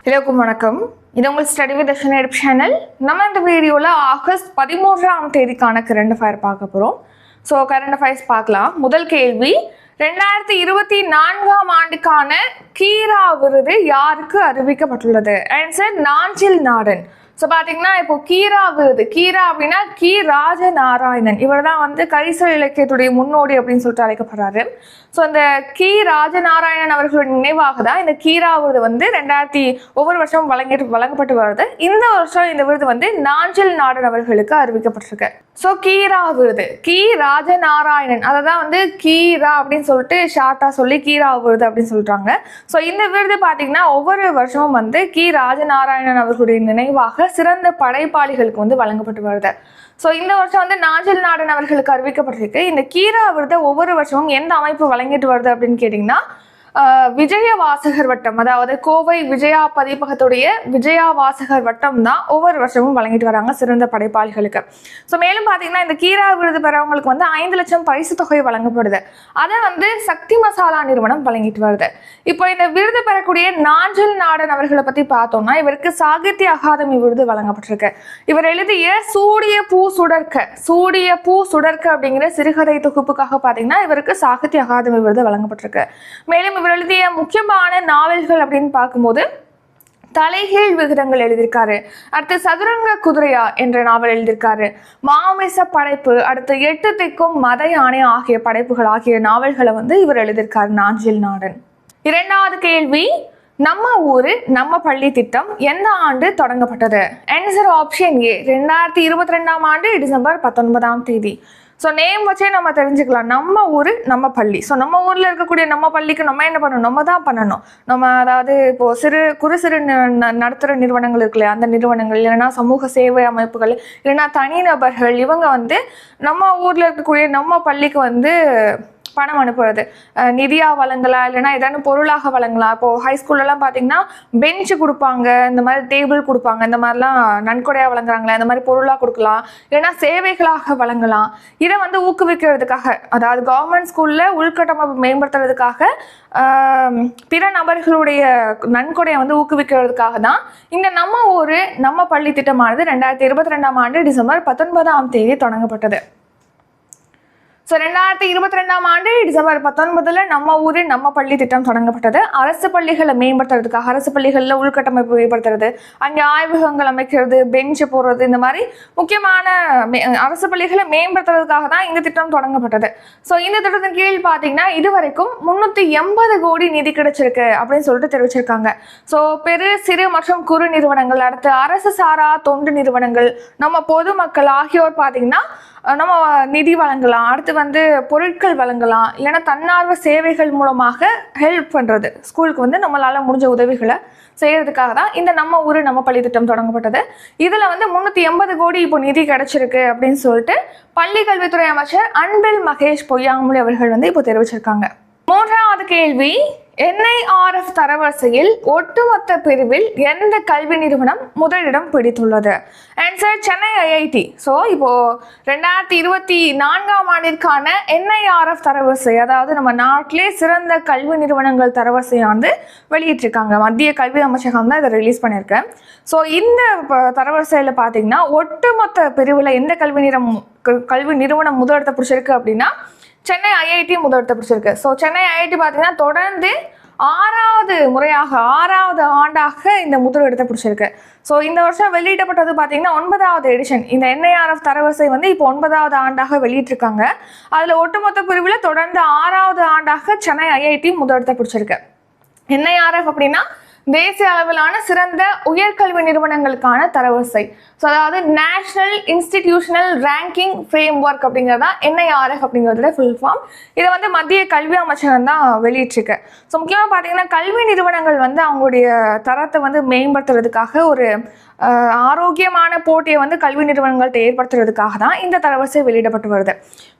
எல்லோருக்கும் வணக்கம். இது உங்கள் study with Darshan YouTube channel. நம்ம இந்த வீடியோவில் ஆகஸ்ட் 13ஆம் தேதிக்கான கரண்ட் அஃபேர் பார்க்க போகிறோம். ஸோ கரண்ட் அஃபேர்ஸ் பார்க்கலாம். முதல் கேள்வி, 2024ஆம் ஆண்டுக்கான கீரா விருது யாருக்கு அறிவிக்கப்பட்டுள்ளது? ஆன்சர் நாஞ்சில் நாடன். ஸோ பார்த்தீங்கன்னா இப்போ கீரா விருது, கீரா அப்படின்னா கி ராஜநாராயணன், இவர் தான் வந்து கரிசல் இலக்கியத்துடைய முன்னோடி அப்படின்னு சொல்லிட்டு அழைக்கப்படுறாரு. ஸோ இந்த கி ராஜநாராயணன் அவர்களுடைய நினைவாக தான் இந்த கீரா விருது வந்து ஒவ்வொரு வருஷமும் வழங்கப்பட்டு வருது. இந்த வருஷம் இந்த விருது வந்து நாஞ்சில் நாடன் அவர்களுக்கு அறிவிக்கப்பட்டிருக்கு. ஸோ கீரா விருது, கி ராஜநாராயணன், அதை தான் வந்து கீரா அப்படின்னு சொல்லிட்டு ஷார்ட்டாக சொல்லி கீரா விருது அப்படின்னு சொல்றாங்க. ஸோ இந்த விருது பார்த்தீங்கன்னா ஒவ்வொரு வருஷமும் வந்து கி ராஜநாராயணன் அவர்களுடைய நினைவாக சிறந்த படைப்பாளிகளுக்கு வந்து வழங்கப்பட்டு வருது. ஸோ இந்த வருஷம் வந்து நாஞ்சில் நாடன் அவர்களுக்கு அறிவிக்கப்பட்டிருக்கு. இந்த கீரா விருதை ஒவ்வொரு வருஷமும் எந்த அமைப்பு வழங்கிட்டு வருது அப்படின்னு கேட்டிங்கன்னா விஜய வாசகர் வட்டம், அதாவது கோவை விஜயா பதிப்பகத்துடைய விஜயா வாசகர் வட்டம் தான் ஒவ்வொரு வருஷமும் வழங்கிட்டு வராங்க சிறந்த படைப்பாளிகளுக்கு. ஸோ மேலும் பார்த்தீங்கன்னா இந்த கீரா விருது பெறவங்களுக்கு வந்து 5 லட்சம் பரிசு தொகை வழங்கப்படுது. அதை வந்து சக்தி மசாலா நிறுவனம் வழங்கிட்டு வருது. இப்போ இந்த விருது பெறக்கூடிய நாஞ்சில் நாடன் அவர்களை பற்றி பார்த்தோம்னா இவருக்கு சாகித்ய அகாதமி விருது வழங்கப்பட்டிருக்கு. இவர் எழுதிய சூடிய பூ சுடர்க்க அப்படிங்கிற சிறுகதை தொகுப்புக்காக பார்த்தீங்கன்னா இவருக்கு சாகித்ய அகாதமி விருது வழங்கப்பட்டிருக்கு. மேலும் இவர் எழுதிய முக்கியமான நாவல்கள் அப்படின்னு பார்க்கும்போது தலைகீழ் விகிதங்கள் எழுதியிருக்காரு, அடுத்து சதுரங்க குதிரையா என்ற நாவல் எழுதியிருக்காரு, மாமிச படைப்பு, அடுத்து 8 திக்கும் மத யானை ஆகிய படைப்புகள் ஆகிய நாவல்களை வந்து இவர் எழுதியிருக்காரு நாஞ்சில் நாடன். இரண்டாவது கேள்வி, நம்ம ஊரு நம்ம பள்ளி திட்டம் எந்த ஆண்டு தொடங்கப்பட்டது? ஆன்சர் ஆப்ஷன் ஏ, 2022ஆம் ஆண்டு டிசம்பர் 19ஆம் தேதி. ஸோ நேம் வச்சே நம்ம தெரிஞ்சுக்கலாம், நம்ம ஊர் நம்ம பள்ளி. ஸோ நம்ம ஊரில் இருக்கக்கூடிய நம்ம பள்ளிக்கு நம்ம என்ன பண்ணணும், நம்ம தான் பண்ணணும். நம்ம அதாவது இப்போது குறு சிறு நடுத்தர நிறுவனங்கள் இருக்கு இல்லையா, அந்த நிறுவனங்கள் இல்லைன்னா சமூக சேவை அமைப்புகள் இல்லைன்னா தனிநபர்கள், இவங்க வந்து நம்ம ஊரில் இருக்கக்கூடிய நம்ம பள்ளிக்கு வந்து பணம் அனுப்புறது, நிதியா வழங்கலாம் இல்லைன்னா ஏதாவது பொருளாக வழங்கலாம். இப்போது ஹைஸ்கூல்லலாம் பார்த்தீங்கன்னா பெஞ்சு கொடுப்பாங்க, இந்த மாதிரி டேபிள் கொடுப்பாங்க, இந்த மாதிரிலாம் நன்கொடையாக வழங்குறாங்களே, இந்த மாதிரி பொருளாக கொடுக்கலாம், இல்லைன்னா சேவைகளாக வழங்கலாம். இதை வந்து ஊக்குவிக்கிறதுக்காக, அதாவது கவர்மெண்ட் ஸ்கூலில் உள்கட்டமைப்பு மேம்படுத்துறதுக்காக பிற நபர்களுடைய நன்கொடையை வந்து ஊக்குவிக்கிறதுக்காக தான் இந்த நம்ம ஊர் நம்ம பள்ளி திட்டமானது 2022ஆம் ஆண்டு டிசம்பர் 19ஆம் தேதி தொடங்கப்பட்டது. ஸோ 2022ஆம் ஆண்டு டிசம்பர் 19 நம்ம ஊர் நம்ம பள்ளி திட்டம் தொடங்கப்பட்டது. அரசு பள்ளிகளை மேம்படுத்துறதுக்காக, அரசு பள்ளிகளில் உள்கட்டமைப்பு மேம்படுத்துறது, அங்கே ஆய்வகங்கள் அமைக்கிறது, பெஞ்சு போடுறது, இந்த மாதிரி முக்கியமான அரசு பள்ளிகளை மேம்படுத்துறதுக்காக தான் இந்த திட்டம் தொடங்கப்பட்டது. ஸோ இந்த திட்டத்தின் கீழ் பார்த்தீங்கன்னா இதுவரைக்கும் 380 கோடி நிதி கிடைச்சிருக்கு அப்படின்னு சொல்லிட்டு தெரிவிச்சிருக்காங்க. ஸோ பெரு சிறு மற்றும் குறு நிறுவனங்கள், அடுத்து அரசு சாரா தொண்டு நிறுவனங்கள், நம்ம பொதுமக்கள் ஆகியோர் பார்த்தீங்கன்னா நம்ம நிதி வழங்கலாம், அடுத்து வந்து பொருட்கள் வழங்கலாம், இல்லைன்னா தன்னார்வ சேவைகள் மூலமாக ஹெல்ப் பண்ணுறது, ஸ்கூலுக்கு வந்து நம்மளால் முடிஞ்ச உதவிகளை செய்யறதுக்காக தான் இந்த நம்ம ஊர் நம்ம பள்ளி திட்டம் தொடங்கப்பட்டது. இதில் வந்து 380 கோடி இப்போ நிதி கிடைச்சிருக்கு அப்படின்னு சொல்லிட்டு பள்ளி கல்வித்துறை அமைச்சர் அன்பில் மகேஷ் பொய்யாமொழி அவர்கள் வந்து இப்போ தெரிவிச்சிருக்காங்க. மூன்றாவது கேள்வி, NIRF தரவரிசையில் ஒட்டுமொத்த பிரிவில் எந்த கல்வி நிறுவனம் முதலிடம் பிடித்துள்ளது? Answer Chennai IIT. ஸோ இப்போ 2024ஆம் ஆண்டிற்கான NIRF தரவரிசை, அதாவது நம்ம நாட்டிலே சிறந்த கல்வி நிறுவனங்கள் தரவரிசையானது வெளியிட்டிருக்காங்க. மத்திய கல்வி அமைச்சகம் தான் இதை ரிலீஸ் பண்ணியிருக்கேன். ஸோ இந்த தரவரிசையில் பார்த்தீங்கன்னா ஒட்டுமொத்த பிரிவில் எந்த கல்வி நிறுவனம் முதலிடத்தை பிடிச்சிருக்கு அப்படின்னா சென்னை IIT முதலிடத்தை பிடிச்சிருக்கு. ஸோ சென்னை IIT பார்த்தீங்கன்னா தொடர்ந்து 6வது ஆண்டாக இந்த முதலிடத்தை பிடிச்சிருக்கு. ஸோ இந்த வருஷம் வெளியிடப்பட்டது பார்த்தீங்கன்னா 9வது எடிஷன். இந்த NIRF தரவரிசை வந்து இப்போ 9வது ஆண்டாக வெளியிட்டிருக்காங்க. அதில் ஒட்டுமொத்த பிரிவில் தொடர்ந்து 6வது ஆண்டாக சென்னை IIT முதலிடத்தை பிடிச்சிருக்கு. NIRF அப்படின்னா தேசிய அளவிலான சிறந்த உயர்கல்வி நிறுவனங்களுக்கான தரவரிசை. ஸோ அதாவது national institutional ranking frame work அப்படிங்கிறதா NIRF அப்படிங்கிறதுல ஃபுல் ஃபார்ம். இதை வந்து மத்திய கல்வி அமைச்சகம் தான் வெளியிட்டிருக்கு. ஸோ முக்கியமாக பார்த்தீங்கன்னா கல்வி நிறுவனங்கள் வந்து அவங்களுடைய தரத்தை வந்து மேம்படுத்துறதுக்காக, ஒரு ஆரோக்கியமான போட்டியை வந்து கல்வி நிறுவனங்கள்ட்ட ஏற்படுத்துறதுக்காக தான் இந்த தரவரிசை வெளியிடப்பட்டு வருது.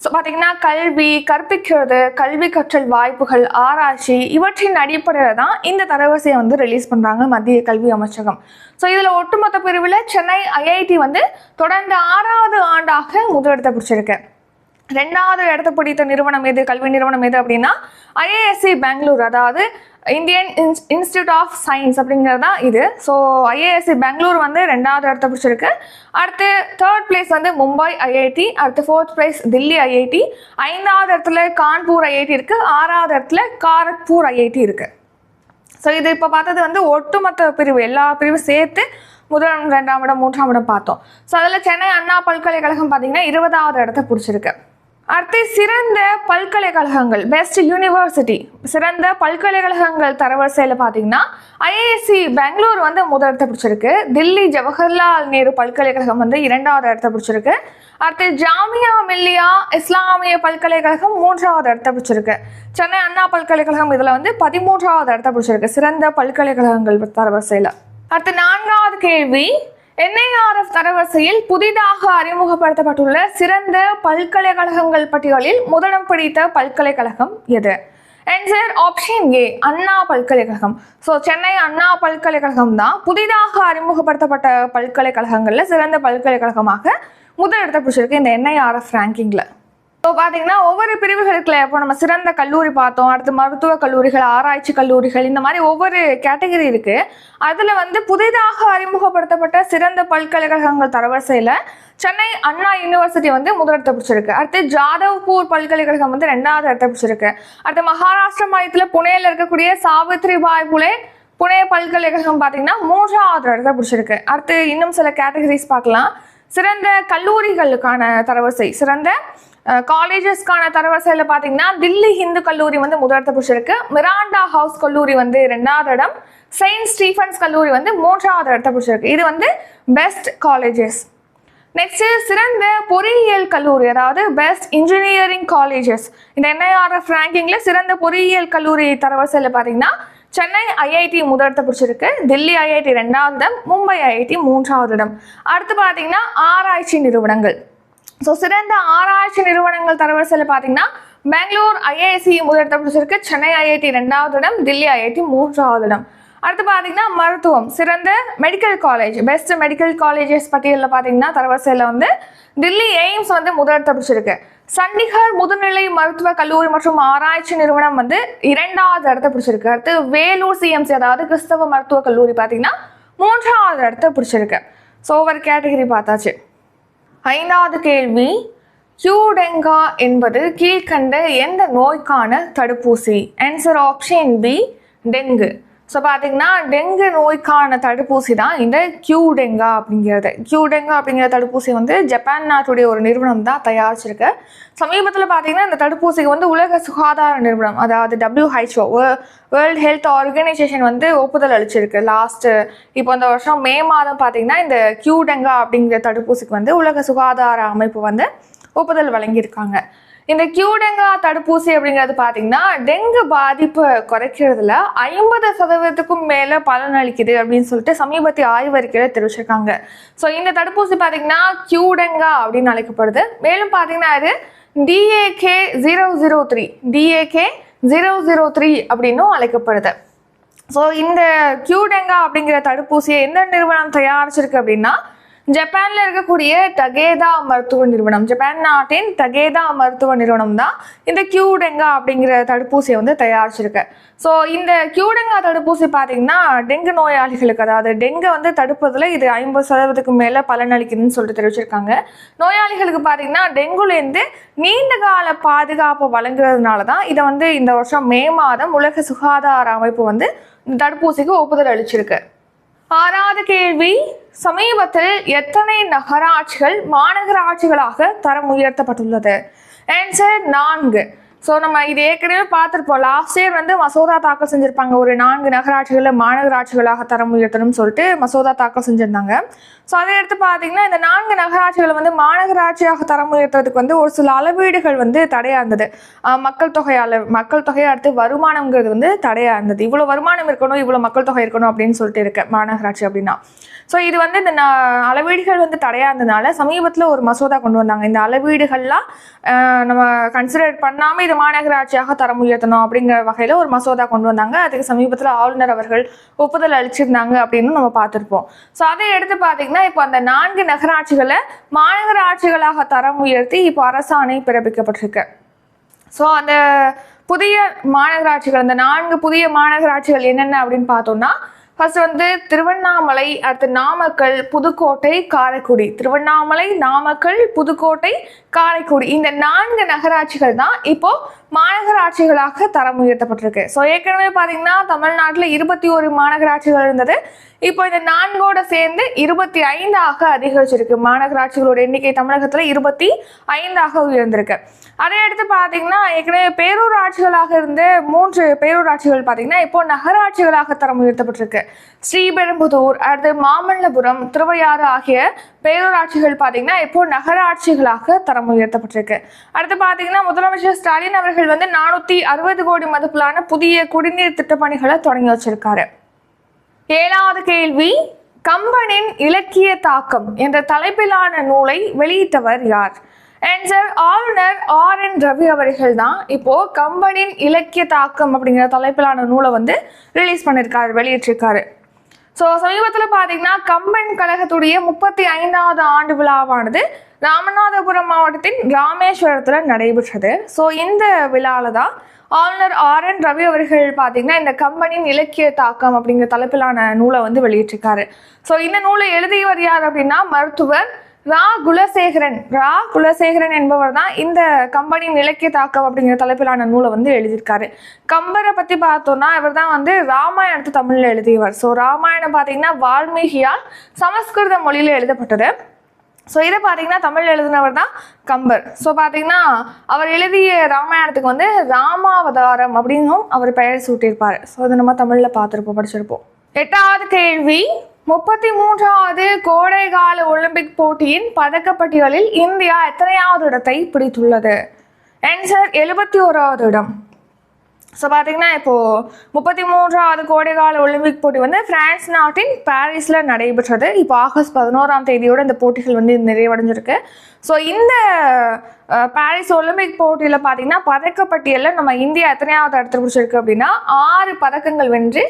ஸோ பார்த்தீங்கன்னா கல்வி கற்பிக்கிறது, கல்வி கற்றல் வாய்ப்புகள், ஆராய்ச்சி, இவற்றின் அடிப்படையில் தான் இந்த தரவரிசையை வந்து ரிலீஸ் பண்ணுறாங்க மத்திய கல்வி அமைச்சகம். ஸோ இதில் ஒட்டுமொத்த பிரிவில் சென்னை IIT வந்து தொடர்ந்து 6வது ஆண்டாக முதலிடத்தை பிடிச்சிருக்கு. ரெண்டாவது இடத்த பிடித்த நிறுவனம் எது, கல்வி நிறுவனம் எது அப்படின்னா ஐஏஎஸ்சி பெங்களூர், அதாவது இந்தியன் இன்ஸ்டிடியூட் ஆஃப் சயின்ஸ் அப்படிங்கிறது தான் இது. ஸோ ஐஏஎஸ்சி பெங்களூர் வந்து ரெண்டாவது இடத்த பிடிச்சிருக்கு. அடுத்து தேர்ட் பிளேஸ் வந்து மும்பை ஐஐடி, அடுத்து ஃபோர்த் பிளேஸ் தில்லி ஐஐடி, ஐந்தாவது இடத்துல கான்பூர் ஐஐடி இருக்குது, ஆறாவது இடத்துல காரக்பூர் ஐஐடி இருக்குது. ஸோ இது இப்போ பார்த்தது வந்து ஒட்டுமொத்த பிரிவு, எல்லா பிரிவும் சேர்த்து முதல், ரெண்டாம் இடம், மூன்றாம் இடம் பார்த்தோம். ஸோ அதில் சென்னை அண்ணா பல்கலைக்கழகம் பார்த்தீங்கன்னா 20வது இடத்த பிடிச்சிருக்கு. அடுத்து சிறந்த பல்கலைக்கழகங்கள், பெஸ்ட் யூனிவர்சிட்டி, சிறந்த பல்கலைக்கழகங்கள் தரவரிசையில் பார்த்தீங்கன்னா ஐஐஎஸ்சி பெங்களூர் வந்து முதல் இடத்த பிடிச்சிருக்கு. தில்லி ஜவஹர்லால் நேரு பல்கலைக்கழகம் வந்து 2வது இடத்த பிடிச்சிருக்கு. அடுத்து ஜாமியா மில்லியா இஸ்லாமிய பல்கலைக்கழகம் 3வது இடத்த பிடிச்சிருக்கு. சென்னை அண்ணா பல்கலைக்கழகம் இதில் வந்து 13வது இடத்த பிடிச்சிருக்கு சிறந்த பல்கலைக்கழகங்கள் தரவரிசையில். அடுத்து 4வது கேள்வி, NIRF தரவரிசையில் புதிதாக அறிமுகப்படுத்தப்பட்டுள்ள சிறந்த பல்கலைக்கழகங்கள் பட்டியலில் முதலிடம் பிடித்த பல்கலைக்கழகம் எது? ஆன்சர் ஆப்ஷன் ஏ, அண்ணா பல்கலைக்கழகம். ஸோ சென்னை அண்ணா பல்கலைக்கழகம் தான் புதிதாக அறிமுகப்படுத்தப்பட்ட பல்கலைக்கழகங்களில் சிறந்த பல்கலைக்கழகமாக முதலிடத்தை பிடிச்சிருக்கு இந்த NIRF ரேங்கிங்கில். ஸோ பார்த்தீங்கன்னா ஒவ்வொரு பிரிவுகளுக்குள்ள இப்போ நம்ம சிறந்த கல்லூரி பார்த்தோம், அடுத்து மருத்துவ கல்லூரிகள், ஆராய்ச்சி கல்லூரிகள், இந்த மாதிரி ஒவ்வொரு கேட்டகரி இருக்குது. அதில் வந்து புதிதாக அறிமுகப்படுத்தப்பட்ட சிறந்த பல்கலைக்கழகங்கள் தரவரிசையில் சென்னை அண்ணா யூனிவர்சிட்டி வந்து முதலிடத்தை பிடிச்சிருக்கு. அடுத்து ஜாதவ்பூர் பல்கலைக்கழகம் வந்து 2வது இடத்தை பிடிச்சிருக்கு. அடுத்து மகாராஷ்டிரா மாநிலத்தில் புனேயில் இருக்கக்கூடிய சாவித்ரிபாய் புலே புனே பல்கலைக்கழகம் பார்த்தீங்கன்னா 3வது இடத்தை பிடிச்சிருக்கு. அடுத்து இன்னும் சில கேட்டகரிஸ் பார்க்கலாம். சிறந்த கல்லூரிகளுக்கான தரவரிசை, சிறந்த காலேஜஸ்க்கான தரவரிசையில் பார்த்தீங்கன்னா தில்லி ஹிந்து கல்லூரி வந்து முதலிடத்தை பிடிச்சிருக்கு. மிராண்டா ஹவுஸ் கல்லூரி வந்து 2வது இடம், செயின்ட் ஸ்டீஃபன்ஸ் கல்லூரி வந்து 3வது இடத்தை பிடிச்சிருக்கு. இது வந்து பெஸ்ட் காலேஜஸ். நெக்ஸ்ட் சிறந்த பொறியியல் கல்லூரி, அதாவது பெஸ்ட் இன்ஜினியரிங் காலேஜஸ். இந்த NIRF ரேங்கிங்கில் சிறந்த பொறியியல் கல்லூரி தரவரிசையில் பார்த்தீங்கன்னா சென்னை ஐஐடி முதலிடத்தை பிடிச்சிருக்கு, தில்லி ஐஐடி 2வது இடம், மும்பை ஐஐடி 3வது இடம். அடுத்து பார்த்தீங்கன்னா ஆராய்ச்சி நிறுவனங்கள். ஸோ சிறந்த ஆராய்ச்சி நிறுவனங்கள் தரவரிசையில் பார்த்தீங்கன்னா பெங்களூர் ஐஐஎஸ்சி முதலிடத்தை பிடிச்சிருக்கு, சென்னை ஐஐடி 2வது இடம், தில்லி ஐஐடி 3வது இடம். அடுத்து பார்த்தீங்கன்னா மருத்துவம், சிறந்த medical college, best medical colleges பட்டியலில் பார்த்தீங்கன்னா தரவரிசையில் வந்து தில்லி எய்ம்ஸ் வந்து முதலிடத்தை பிடிச்சிருக்கு. சண்டிகர் முதுநிலை மருத்துவ கல்லூரி மற்றும் ஆராய்ச்சி நிறுவனம் வந்து 2வது இடத்தை பிடிச்சிருக்கு. அடுத்து வேலூர் CMC, அதாவது கிறிஸ்தவ மருத்துவ கல்லூரி பார்த்தீங்கன்னா 3வது இடத்தை பிடிச்சிருக்கு. ஸோ ஒவ்வொரு கேட்டகரி பார்த்தாச்சு. 5வது கேள்வி, கியூடெங்கா என்பது கீழ்கண்ட எந்த நோய்க்கான தடுப்பூசி? Answer option B, dengue. So பார்த்தீங்கன்னா டெங்கு நோய்க்கான தடுப்பூசி தான் இந்த கியூடெங்கா அப்படிங்கிறது. கியூடெங்கா அப்படிங்கிற தடுப்பூசி வந்து ஜப்பான் நாட்டுடைய ஒரு நிறுவனம் தான் தயாரிச்சிருக்கு. சமீபத்தில் பார்த்தீங்கன்னா இந்த தடுப்பூசிக்கு வந்து உலக சுகாதார நிறுவனம், அதாவது WHO, வேர்ல்டு ஹெல்த் ஆர்கனைசேஷன் வந்து ஒப்புதல் அளிச்சிருக்கு. இப்போ இந்த வருஷம் மே மாதம் பார்த்தீங்கன்னா இந்த கியூடெங்கா அப்படிங்கிற தடுப்பூசிக்கு வந்து உலக சுகாதார அமைப்பு வந்து ஒப்புதல் வழங்கியிருக்காங்க. இந்த கியூடெங்கா தடுப்பூசி அப்படிங்கிறது பார்த்தீங்கன்னா டெங்கு பாதிப்பு குறைக்கிறதுல 50% மேலே பலன் அளிக்குது அப்படின்னு சொல்லிட்டு சமீபத்திய ஆய்வறிக்கையில் தெரிவிச்சிருக்காங்க. ஸோ இந்த தடுப்பூசி பார்த்தீங்கன்னா கியூடெங்கா அப்படின்னு அழைக்கப்படுது. மேலும் பார்த்தீங்கன்னா அது DAK003 அப்படின்னும் அழைக்கப்படுது. ஸோ இந்த கியூடெங்கா அப்படிங்கிற தடுப்பூசியை எந்த நிறுவனம் தயாரிச்சிருக்கு அப்படின்னா ஜப்பானில் இருக்கக்கூடிய டகேதா மருத்துவ நிறுவனம், ஜப்பான் நாட்டின் டகேதா மருத்துவ நிறுவனம் தான் இந்த கியூடெங்கா அப்படிங்கிற தடுப்பூசியை வந்து தயாரிச்சிருக்கு. ஸோ இந்த கியூடெங்கா தடுப்பூசி பார்த்தீங்கன்னா டெங்கு நோயாளிகளுக்கு, அதாவது டெங்கை வந்து தடுப்பதில் இது 50% மேலே பலனளிக்குதுன்னு சொல்லிட்டு தெரிவிச்சிருக்காங்க. நோயாளிகளுக்கு பார்த்தீங்கன்னா டெங்குலேருந்து நீண்ட கால பாதுகாப்பு வழங்குறதுனால தான் இதை வந்து இந்த வருஷம் மே மாதம் உலக சுகாதார அமைப்பு வந்து இந்த தடுப்பூசிக்கு ஒப்புதல் அளிச்சிருக்கு. 6வது கேள்வி, சமீபத்தில் எத்தனை நகராட்சிகள் மாநகராட்சிகளாக தரம் உயர்த்தப்பட்டுள்ளது? ஆன்சர் 4. ஸோ நம்ம இது ஏற்கனவே பார்த்துருப்போம். லாஸ்ட் இயர் வந்து மசோதா தாக்கல் செஞ்சுருப்பாங்க, ஒரு 4 நகராட்சிகளில் மாநகராட்சிகளாக தரம் உயர்த்தணும்னு சொல்லிட்டு மசோதா தாக்கல் செஞ்சுருந்தாங்க. ஸோ அதை எடுத்து பார்த்தீங்கன்னா இந்த 4 நகராட்சிகளை வந்து மாநகராட்சியாக தரம் உயர்த்துறதுக்கு வந்து ஒரு சில அளவீடுகள் வந்து தடையாக இருந்தது. மக்கள் தொகையை அடுத்து வருமானங்கிறது வந்து தடையாக இருந்தது. இவ்வளோ வருமானம் இருக்கணும், இவ்வளோ மக்கள் தொகை இருக்கணும் அப்படின்னு சொல்லிட்டு இருக்கு மாநகராட்சி அப்படின்னா. ஸோ இது வந்து இந்த அளவீடுகள் வந்து தடையாக இருந்ததுனால சமீபத்தில் ஒரு மசோதா கொண்டு வந்தாங்க. இந்த அளவீடுகள்லாம் நம்ம கன்சிடர் பண்ணாமல் இது மாநகராட்சியாக தரம் உயர்த்தணும் அப்படிங்கிற வகையில் ஒரு மசோதா கொண்டு வந்தாங்க. அதுக்கு சமீபத்தில் ஆளுநர் அவர்கள் ஒப்புதல் அளிச்சிருந்தாங்க அப்படின்னு நம்ம பார்த்துருப்போம். ஸோ அதை எடுத்து பார்த்தீங்கன்னா பார்த்தீங்கன்னா இப்போ அந்த 4 நகராட்சிகளை மாநகராட்சிகளாக தரம் உயர்த்தி இப்போ அரசாணை பிறப்பிக்கப்பட்டிருக்கு. ஸோ அந்த புதிய மாநகராட்சிகள், அந்த 4 புதிய மாநகராட்சிகள் என்னென்ன அப்படின்னு பார்த்தோம்னா, ஃபர்ஸ்ட் வந்து திருவண்ணாமலை, அடுத்து நாமக்கல், புதுக்கோட்டை, காரைக்குடி. திருவண்ணாமலை, நாமக்கல், புதுக்கோட்டை, காரைக்குடி இந்த 4 நகராட்சிகள் தான் இப்போ மாநகராட்சிகளாக தரம் உயர்த்தப்பட்டிருக்கு. ஸோ ஏற்கனவே பார்த்தீங்கன்னா தமிழ்நாட்டில் 21 மாநகராட்சிகள் இருந்தது. இப்போ இந்த 4ஓட சேர்ந்து 25ஆக அதிகரிச்சிருக்கு. மாநகராட்சிகளோட எண்ணிக்கை தமிழகத்தில் 25ஆக உயர்ந்திருக்கு. அதை அடுத்து பார்த்தீங்கன்னா ஏற்கனவே பேரூராட்சிகளாக இருந்த 3 பேரூராட்சிகள் பார்த்தீங்கன்னா இப்போ நகராட்சிகளாக தரம் உயர்த்தப்பட்டிருக்கு. ஸ்ரீபெரும்புதூர், அடுத்து மாமல்லபுரம், திருவையாறு ஆகிய பேரூராட்சிகள் பார்த்தீங்கன்னா இப்போ நகராட்சிகளாக தரம் உயர்த்தப்பட்டிருக்கு. அடுத்து பார்த்தீங்கன்னா முதலமைச்சர் ஸ்டாலின் அவர்கள் வந்து 460 கோடி மதிப்பிலான புதிய குடிநீர் திட்டப்பணிகளை தொடங்கி வச்சிருக்காரு. 7வது கேள்வி, கம்பனின் இலக்கிய தாக்கம் என்ற தலைப்பிலான நூலை வெளியிட்டவர் யார்? ஆன்சர் ஆளுநர் RN ரவி அவர்கள் தான் இப்போ கம்பனின் இலக்கிய தாக்கம் அப்படிங்கிற தலைப்பிலான நூலை வந்து ரிலீஸ் பண்ணியிருக்காரு, வெளியிட்டிருக்காரு. ஸோ சமீபத்தில் பார்த்தீங்கன்னா கம்பன் கழகத்துடைய 35வது ஆண்டு விழாவானது ராமநாதபுரம் மாவட்டத்தின் ராமேஸ்வரத்தில் நடைபெற்றது. ஸோ இந்த விழாவில் தான் ஆளுநர் RN ரவி அவர்கள் பார்த்தீங்கன்னா இந்த கம்பனின் இலக்கிய தாக்கம் அப்படிங்கிற தலைப்பிலான நூலை வந்து வெளியிட்டிருக்காரு. ஸோ இந்த நூலை எழுதியவர் யார் அப்படின்னா மருத்துவர் ரா குலசேகரன் என்பவர் தான் இந்த கம்பனின் இலக்கிய தாக்கம் அப்படிங்கிற தலைப்பிலான நூலை வந்து எழுதியிருக்காரு. கம்பரை பற்றி பார்த்தோம்னா இவர் தான் வந்து ராமாயணத்தை தமிழில் எழுதியவர். ஸோ ராமாயணம் பார்த்தீங்கன்னா வால்மீகியால் சமஸ்கிருத மொழியில் எழுதப்பட்டது. ஸோ இதை பார்த்தீங்கன்னா தமிழ் எழுதினவர் தான் கம்பர். ஸோ பார்த்தீங்கன்னா அவர் எழுதிய ராமாயணத்துக்கு வந்து ராமாவதாரம் அப்படின்னும் அவர் பெயர் சூட்டியிருப்பார். ஸோ அதை நம்ம தமிழில் பார்த்துருப்போம், படிச்சிருப்போம். 8வது கேள்வி, 33வது கோடைகால ஒலிம்பிக் போட்டியின் பதக்கப்பட்டியலில் இந்தியா எத்தனையாவது இடத்தை பிடித்துள்ளது? ஆன்சர் 71வது இடம். ஸோ பார்த்தீங்கன்னா இப்போது 33வது கோடைகால ஒலிம்பிக் போட்டி வந்து பிரான்ஸ் நாட்டின் பாரிஸில் நடைபெற்றது. இப்போ ஆகஸ்ட் 11ஆம் தேதியோடு இந்த போட்டிகள் வந்து நிறைவடைஞ்சிருக்கு. ஸோ இந்த பாரிஸ் ஒலிம்பிக் போட்டியில் பார்த்தீங்கன்னா பதக்கப்பட்டியலில் நம்ம இந்தியா எத்தனையாவது இடத்தை பிடிச்சிருக்கு அப்படின்னா 6 பதக்கங்கள் வென்று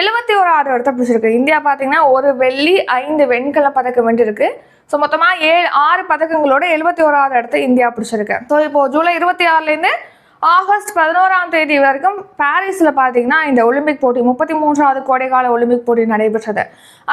71வது இடத்தை பிடிச்சிருக்கு. இந்தியா பார்த்தீங்கன்னா 1 வெள்ளி 5 வெண்கல பதக்கம் வென்றிருக்கு. ஸோ மொத்தமாக 6 பதக்கங்களோட 71வது இடத்தை இந்தியா பிடிச்சிருக்கு. ஸோ இப்போ ஜூலை 26லேருந்து ஆகஸ்ட் 11ஆம் தேதி வரைக்கும் பாரிஸில் பார்த்தீங்கன்னா இந்த ஒலிம்பிக் போட்டி 33வது கோடைகால ஒலிம்பிக் போட்டி நடைபெற்றது.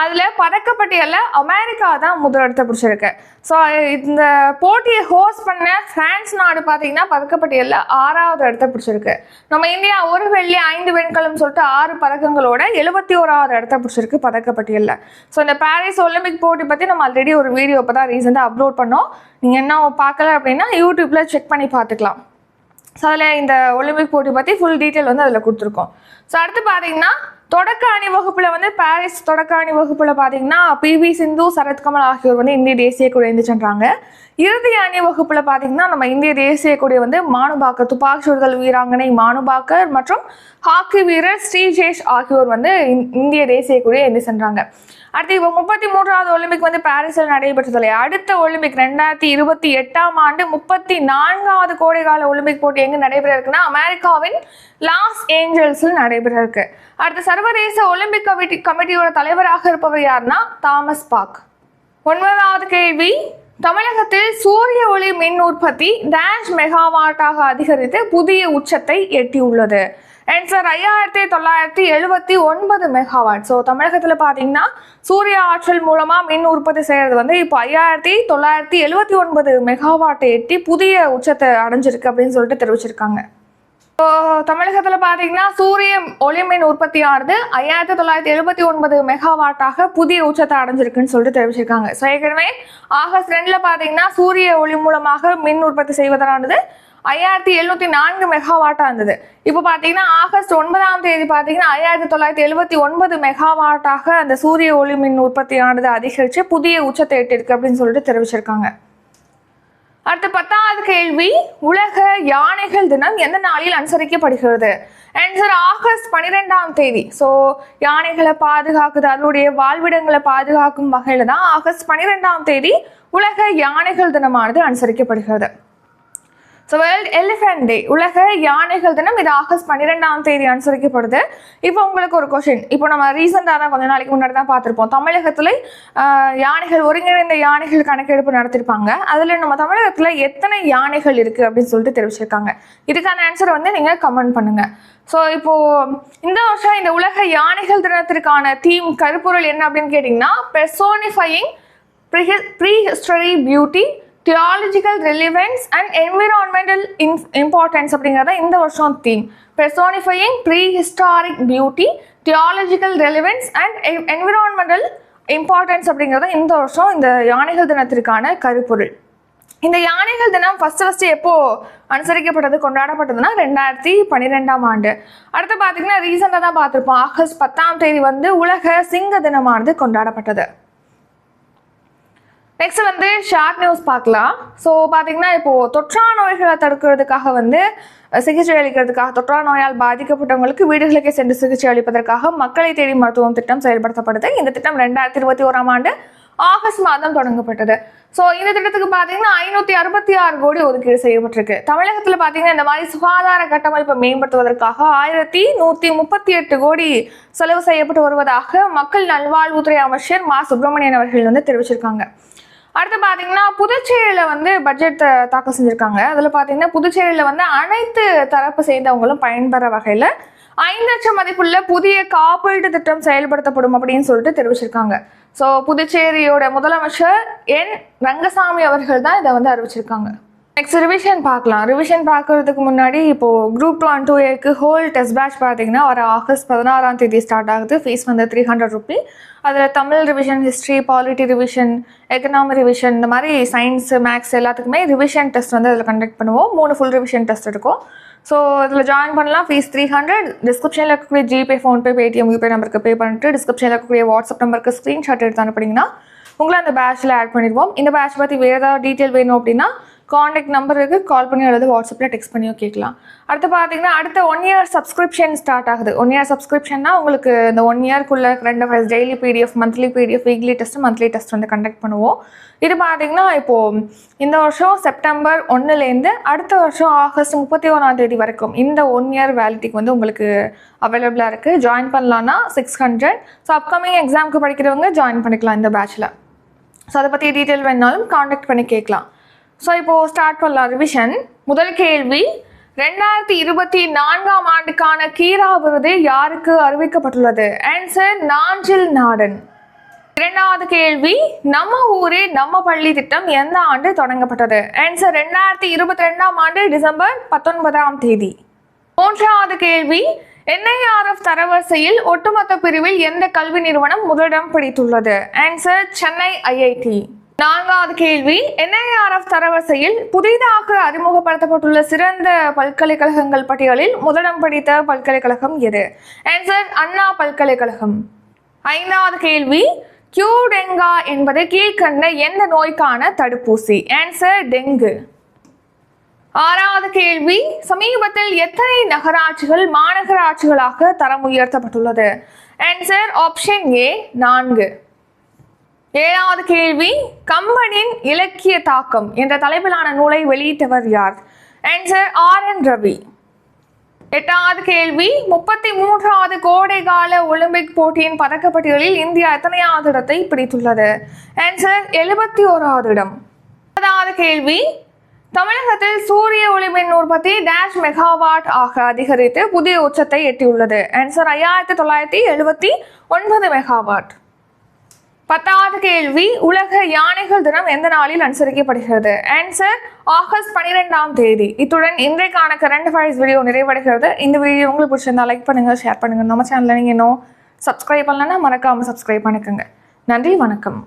அதில் பதக்கப்பட்டியலில் அமெரிக்கா தான் முதலிடத்தை பிடிச்சிருக்கு. ஸோ இந்த போட்டியை ஹோஸ்ட் பண்ண பிரான்ஸ் நாடு பார்த்தீங்கன்னா பதக்கப்பட்டியலில் 6வது இடத்தை பிடிச்சிருக்கு. நம்ம இந்தியா 1 வெள்ளி 5 வெண்கலம் சொல்லிட்டு 6 பதக்கங்களோட 71வது இடத்தை பிடிச்சிருக்கு பதக்கப்பட்டியலில். ஸோ இந்த பாரிஸ் ஒலிம்பிக் போட்டி பற்றி நம்ம ஆல்ரெடி ஒரு வீடியோ இப்போ தான் ரீசெண்டாக அப்லோட் பண்ணோம். நீங்கள் என்ன பார்க்கல அப்படின்னா யூடியூப்பில் செக் பண்ணி பார்த்துக்கலாம். ஸோ அதில் இந்த ஒலிம்பிக் போட்டி பற்றி ஃபுல் டீட்டெயில் வந்து அதில் கொடுத்துருக்கோம். ஸோ அடுத்து பார்த்தீங்கன்னா தொடக்க அணி வகுப்பில் வந்து பாரிஸ் தொடக்க அணி வகுப்பில் பார்த்தீங்கன்னா PV சிந்து, சரத்கமல் ஆகியோர் வந்து இந்திய தேசிய கொடி ஏந்தி சென்றாங்க. இறுதி அணி வகுப்பில் பார்த்தீங்கன்னா நம்ம இந்திய தேசிய கொடி வந்து மானுபாக்கர், துப்பாக்கி சுடுதல் வீராங்கனை மானுபாக்கர் மற்றும் ஹாக்கி வீரர் ஸ்ரீஜேஷ் ஆகியோர் வந்து இந்திய தேசிய கொடியை ஏந்தி சென்றாங்க. அடுத்து இப்போ 33வது ஒலிம்பிக் வந்து பாரிஸில் நடைபெற்றதில்லை. அடுத்த ஒலிம்பிக் 2028ஆம் ஆண்டு 34வது கோடைகால ஒலிம்பிக் போட்டி எங்கே நடைபெற இருக்குன்னா அமெரிக்காவின் லாஸ் ஏஞ்சல்ஸில் நடைபெற இருக்கு. அடுத்து சர்வதேச ஒலிம்பிக் கமிட்டியோட தலைவராக இருப்பவர் யாருன்னா தாமஸ் பாக். 9வது கேள்வி, தமிழகத்தில் சூரிய ஒளி மின் உற்பத்தி டேஷ் மெகாவாட்டாக அதிகரித்து புதிய உச்சத்தை எட்டியுள்ளது. Answer 5979 megawatt. ஸோ தமிழகத்தில் பார்த்தீங்கன்னா சூரிய ஆற்றல் மூலமாக மின் உற்பத்தி செய்கிறது வந்து இப்போ 5979 மெகாவாட்டை எட்டி புதிய உச்சத்தை அடைஞ்சிருக்கு அப்படின்னு சொல்லிட்டு தெரிவிச்சிருக்காங்க. ஸோ தமிழகத்தில் பார்த்தீங்கன்னா சூரிய ஒளிமின் உற்பத்தியானது 5979 மெகாவாட்டாக புதிய உச்சத்தை அடைஞ்சிருக்குன்னு சொல்லிட்டு தெரிவிச்சிருக்காங்க. ஸோ ஏற்கனவே ஆகஸ்ட் 2ல் பார்த்தீங்கன்னா சூரிய ஒளி மூலமாக மின் உற்பத்தி செய்வதானது 5704 மெகாவாட்டாக இருந்தது. இப்போ பார்த்தீங்கன்னா ஆகஸ்ட் 9ஆம் தேதி பார்த்தீங்கன்னா 5979 மெகாவாட்டாக அந்த சூரிய ஒளி மின் உற்பத்தியானது அதிகரித்து புதிய உச்சத்தை எட்டிருக்கு அப்படின்னு சொல்லிட்டு தெரிவிச்சிருக்காங்க. அடுத்து 10வது கேள்வி, உலக யானைகள் தினம் எந்த நாளில் அனுசரிக்கப்படுகிறது? ஆன்சர் ஆகஸ்ட் 12ஆம் தேதி. ஸோ யானைகளை பாதுகாக்குது, அதனுடைய வாழ்விடங்களை பாதுகாக்கும் வகையில் தான் ஆகஸ்ட் 12ஆம் தேதி உலக யானைகள் தினமானது அனுசரிக்கப்படுகிறது. ஸோ வேர்ல்ட் எலிஃபென்ட் டே, உலக யானைகள் தினம். இது ஆகஸ்ட் 12ஆம் தேதி அனுசரிக்கப்படுது. இப்போ உங்களுக்கு ஒரு கொஸ்டின். இப்போ நம்ம ரீசெண்டாக தான் கொஞ்ச நாளைக்கு முன்னாடி தான் பார்த்துருப்போம், தமிழகத்தில் யானைகள், ஒருங்கிணைந்த யானைகள் கணக்கெடுப்பு நடத்திருப்பாங்க. அதில் நம்ம தமிழகத்தில் எத்தனை யானைகள் இருக்குது அப்படின்னு சொல்லிட்டு தெரிவிச்சிருக்காங்க. இதுக்கான ஆன்சரை வந்து நீங்கள் கமெண்ட் பண்ணுங்கள். ஸோ இப்போது இந்த வருஷம் இந்த உலக யானைகள் தினத்திற்கான தீம், கருப்பொருள் என்ன அப்படின்னு கேட்டிங்கன்னா, personifying prehistory beauty, theological relevance and environmental importance அப்படிங்கிறத இந்த வருஷம் தீம். Personifying prehistoric beauty, theological relevance and environmental importance அப்படிங்கிறத இந்த வருஷம் இந்த யானைகள் தினத்திற்கான கருப்பொருள். இந்த யானைகள் தினம் ஃபஸ்ட்டு எப்போ அனுசரிக்கப்பட்டது, கொண்டாடப்பட்டதுன்னா 2012ஆம் ஆண்டு. அடுத்து பார்த்தீங்கன்னா ரீசெண்டாக தான் பார்த்துருப்போம், ஆகஸ்ட் 10ஆம் தேதி வந்து உலக சிங்க தினமானது கொண்டாடப்பட்டது. நெக்ஸ்ட் வந்து ஷார்ட் நியூஸ் பார்க்கலாம். ஸோ பார்த்தீங்கன்னா இப்போது தொற்றா நோய்களை தடுக்கிறதுக்காக வந்து சிகிச்சை அளிக்கிறதுக்காக, தொற்றா நோயால் பாதிக்கப்பட்டவங்களுக்கு வீடுகளுக்கே சென்று சிகிச்சை அளிப்பதற்காக மக்களை தேடி மருத்துவம் திட்டம் செயல்படுத்தப்படுது. இந்த திட்டம் 2021ஆம் ஆண்டு ஆகஸ்ட் மாதம் தொடங்கப்பட்டது. ஸோ இந்த திட்டத்துக்கு பார்த்தீங்கன்னா 566 கோடி ஒதுக்கீடு செய்யப்பட்டிருக்கு. தமிழகத்தில் பார்த்தீங்கன்னா இந்த மாதிரி சுகாதார கட்டமைப்பை மேம்படுத்துவதற்காக 1138 கோடி செலவு செய்யப்பட்டு வருவதாக மக்கள் நல்வாழ்வுத்துறை அமைச்சர் மா சுப்பிரமணியன் அவர்கள் வந்து தெரிவிச்சிருக்காங்க. அடுத்து பார்த்தீங்கன்னா புதுச்சேரியில் வந்து பட்ஜெட் தாக்கல் செஞ்சுருக்காங்க. அதில் பார்த்தீங்கன்னா புதுச்சேரியில் வந்து அனைத்து தரப்பு சேர்ந்தவங்களும் பயன்பெற வகையில் 5 லட்சம் மதிப்புள்ள புதிய காப்பீட்டு திட்டம் செயல்படுத்தப்படும் அப்படின்னு சொல்லிட்டு தெரிவிச்சிருக்காங்க. ஸோ புதுச்சேரியோட முதலமைச்சர் என் ரங்கசாமி அவர்கள் தான் இதை வந்து அறிவிச்சிருக்காங்க. நெக்ஸ்ட் ரிவிஷன் பார்க்கலாம். ரிவிஷன் பார்க்கறதுக்கு முன்னாடி இப்போது group 2 and 2A whole test batch பார்த்தீங்கன்னா வர ஆகஸ்ட் 16ஆம் தேதி ஸ்டார்ட் ஆகுது. ஃபீஸ் வந்து 300 ரூபி. அதில் Tamil revision, history, polity revision, economy revision, இந்த மாதிரி சயின்ஸ், மேக்ஸ் எல்லாத்துக்குமே ரிவிஷன் டெஸ்ட் வந்து அதில் கண்டக்ட் பண்ணுவோம். 3 ஃபுல் ரிவிஷன் டெஸ்ட் இருக்கும். ஸோ இதில் ஜாயின் பண்ணலாம். ஃபீஸ் 300. டிஸ்கிரிப்ஷனில் இருக்கக்கூடிய ஜிபே, ஃபோன்பே, பேடிஎம், யூபே நம்பருக்கு பே பண்ணிட்டு டிஸ்கிரிப்ஷனில் இருக்கக்கூடிய வாட்ஸ்அப் நம்பருக்கு ஸ்க்ரீன்ஷாட் எடுத்து அனுப்புனீங்கன்னா உங்களை அந்த பேட்சில் ஆட் பண்ணிடுவோம். இந்த பேட்ச் பற்றி வேறு ஏதாவது டீட்டெயில் வேணும் அப்படின்னா காண்டாக்ட் நம்பருக்கு கால் பண்ணி அல்லது வாட்ஸ்அப்பில் டெக்ஸ்ட் பண்ணியோ கேட்கலாம். அடுத்து பார்த்தீங்கன்னா அடுத்த 1 இயர் சப்ஸ்கிரிப்ஷன் ஸ்டார்ட் ஆகுது. 1 இயர் சப்ஸ்கிரிப்ஷன்னா உங்களுக்கு இந்த 1 இயர்க்குள்ளே current affairs, daily PDF, monthly PDF, weekly test, monthly test வந்து கண்டக்ட் பண்ணுவோம். இது பார்த்தீங்கன்னா இப்போது இந்த வருஷம் செப்டம்பர் 1லேருந்து அடுத்த வருஷம் ஆகஸ்ட் 31ஆம் தேதி வரைக்கும் இந்த 1 இயர் வேலிட்டிக்கு வந்து உங்களுக்கு அவைலபிளாக இருக்குது. ஜாயின் பண்ணலான்னா 600. ஸோ அப்கமிங் எக்ஸாமுக்கு படிக்கிறவங்க ஜாயின் பண்ணிக்கலாம் இந்த பேட்சில். ஸோ அதை பற்றி டீட்டெயில் வேணாலும் காண்டாக்ட் பண்ணி கேட்கலாம். ஸோ இப்போது ஸ்டார்ட் பண்ணலாம் ரிவிஷன். முதல் கேள்வி, 2024ஆம் ஆண்டுக்கான கீரா விருது யாருக்கு அறிவிக்கப்பட்டுள்ளது? ஆன்சர் நாஞ்சில் நாடன். இரண்டாவது கேள்வி, நம்ம ஊரே நம்ம பள்ளி திட்டம் எந்த ஆண்டு தொடங்கப்பட்டது? ஆன்சர் 2022ஆம் ஆண்டு டிசம்பர் 19ஆம் தேதி. மூன்றாவது கேள்வி, NIRF தரவரிசையில் ஒட்டுமொத்த பிரிவில் எந்த கல்வி நிறுவனம் முதலிடம் பிடித்துள்ளது? Answer Chennai IIT. நான்காவது கேள்வி, NIRF தரவரிசையில் புதிதாக அறிமுகப்படுத்தப்பட்டுள்ள சிறந்த பல்கலைக்கழகங்கள் பட்டியலில் முதலிடம் பிடித்த பல்கலைக்கழகம் எது? ஆன்சர் அண்ணா பல்கலைக்கழகம். ஐந்தாவது கேள்வி, கியூடெங்கா என்பது கீழ்கண்ட எந்த நோய்க்கான தடுப்பூசி? Answer dengue. ஆறாவது கேள்வி, சமீபத்தில் எத்தனை நகராட்சிகள் மாநகராட்சிகளாக தரம் உயர்த்தப்பட்டுள்ளது? Answer option A 4. ஏழாவது கேள்வி, கம்பனின் இலக்கிய தாக்கம் என்ற தலைப்பிலான நூலை வெளியிட்டவர் யார்? Answer RN Ravi. எட்டாவது கேள்வி, 33வது கோடைகால ஒலிம்பிக் போட்டியின் பதக்கப்பட்டியலில் இந்தியா எத்தனையாவது இடத்தை பிடித்துள்ளது? ஆன்சர் 71வது இடம். 9வது கேள்வி, தமிழகத்தில் சூரிய ஒளிமின் உற்பத்தி டேஷ் மெகாவாட் ஆக அதிகரித்து புதிய உச்சத்தை எட்டியுள்ளது? Answer 5979 megawatt. 10வது கேள்வி, உலக யானைகள் தினம் எந்த நாளில் அனுசரிக்கப்படுகிறது? ஆன்சர் ஆகஸ்ட் 12ஆம் தேதி. இத்துடன் இன்றைக்கான கரண்ட் அஃபேர்ஸ் வீடியோ நிறைவடைகிறது. இந்த வீடியோ உங்களுக்கு பிடிச்சிருந்தா லைக் பண்ணுங்க, ஷேர் பண்ணுங்க. நம்ம சேனலில் நீங்கள் இன்னும் சப்ஸ்கிரைப் பண்ணலன்னா மறக்காமல் சப்ஸ்கிரைப் பண்ணிக்கோங்க. நன்றி, வணக்கம்.